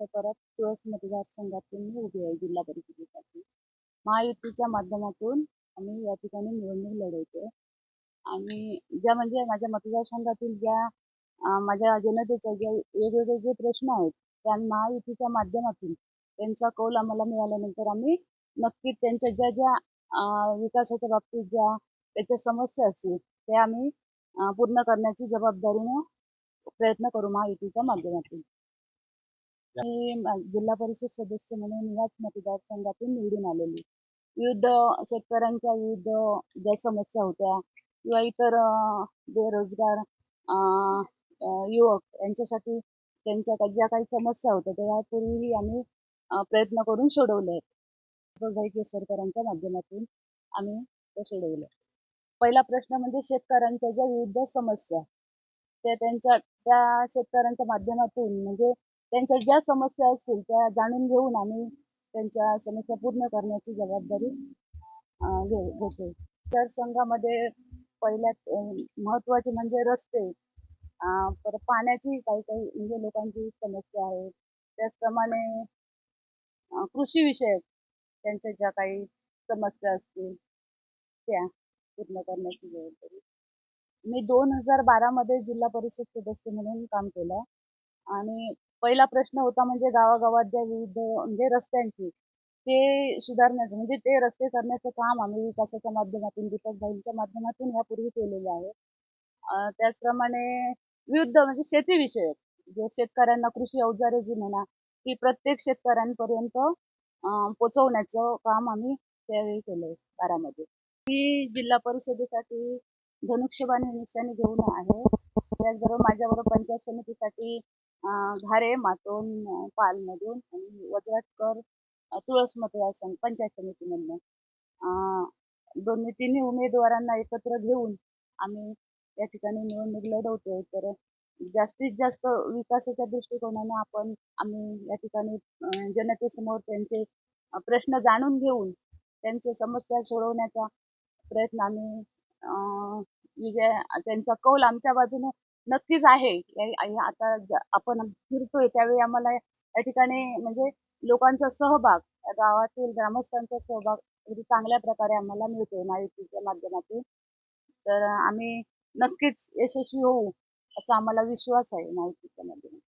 आता परत तुळस मतदारसंघातून मी उभी आहे जिल्हा परिषदेसाठी. महायुतीच्या माध्यमातून आम्ही या ठिकाणी निवडणूक लढवतोय आणि ज्या म्हणजे माझ्या मतदारसंघातील ज्या माझ्या जनतेच्या ज्या वेगवेगळे जे प्रश्न आहेत, त्या महायुतीच्या माध्यमातून त्यांचा कौल आम्हाला मिळाल्यानंतर आम्ही नक्कीच त्यांच्या ज्या ज्या विकासाच्या बाबतीत ज्या त्याच्या समस्या असतील, ते आम्ही पूर्ण करण्याची जबाबदारीनं प्रयत्न करू महायुतीच्या माध्यमातून. मी जिल्हा परिषद सदस्य म्हणून याच मतदारसंघातून निवडून आलेली. विविध शेतकऱ्यांच्या विविध ज्या समस्या होत्या किंवा इतर बेरोजगार अ, अ, युवक यांच्यासाठी त्यांच्या ज्या काही समस्या होत्या त्या यापूर्वीही आम्ही प्रयत्न करून सोडवल्या आहेत. भाई केसरकरांच्या माध्यमातून आम्ही ते सोडवलं. पहिला प्रश्न म्हणजे शेतकऱ्यांच्या ज्या विविध समस्या त्या शेतकऱ्यांच्या माध्यमातून म्हणजे त्यांच्या ज्या समस्या असतील त्या जाणून घेऊन आम्ही त्यांच्या समस्या पूर्ण करण्याची जबाबदारी घेतो. मतदारसंघामध्ये पहिल्यात महत्वाचे म्हणजे रस्ते, परत पाण्याची काही काही म्हणजे लोकांची समस्या आहे. त्याचप्रमाणे कृषी विषयक त्यांच्या ज्या काही समस्या असतील त्या पूर्ण करण्याची जबाबदारी. मी 2012 मध्ये जिल्हा परिषद सदस्य म्हणून काम केलं आणि पहिला प्रश्न होता म्हणजे गावागावात ज्या विविध म्हणजे रस्त्यांची ते सुधारण्याचं म्हणजे ते रस्ते करण्याचं काम आम्ही विकासाच्या माध्यमातून दीपक भाईंच्या माध्यमातून यापूर्वी केलेलं आहे. त्याचप्रमाणे विविध म्हणजे शेतीविषयक जे शेतकऱ्यांना कृषी अवजारे जी म्हणा ती प्रत्येक शेतकऱ्यांपर्यंत पोचवण्याचं काम आम्ही त्यावेळी केलंय बारामध्ये. मी जिल्हा परिषदेसाठी धनुष्यबाण हे निशाणी घेऊन आहे. त्याचबरोबर माझ्याबरोबर पंचायत समितीसाठी घारे, मातोंड, पालमधून आणि वज्राटकर तुळस मतदारसंघ पंचायत समितीमधनं तिन्ही उमेदवारांना एकत्र घेऊन आम्ही या ठिकाणी निवडणूक लढवतोय. तर जास्तीत जास्त विकासाच्या दृष्टिकोनानं आम्ही या ठिकाणी जनतेसमोर त्यांचे प्रश्न जाणून घेऊन त्यांच्या समस्या सोडवण्याचा प्रयत्न आम्ही त्यांचा कौल आमच्या बाजूने नक्कीच आहे. आता आपण फिरतोय त्यावेळी आम्हाला या ठिकाणी म्हणजे लोकांचा सहभाग, गावातील ग्रामस्थांचा सहभाग अगदी चांगल्या प्रकारे आम्हाला मिळतोय महायुतीच्या माध्यमातून. तर आम्ही नक्कीच यशस्वी होऊ असा आम्हाला विश्वास आहे महायुतीच्या माध्यमातून.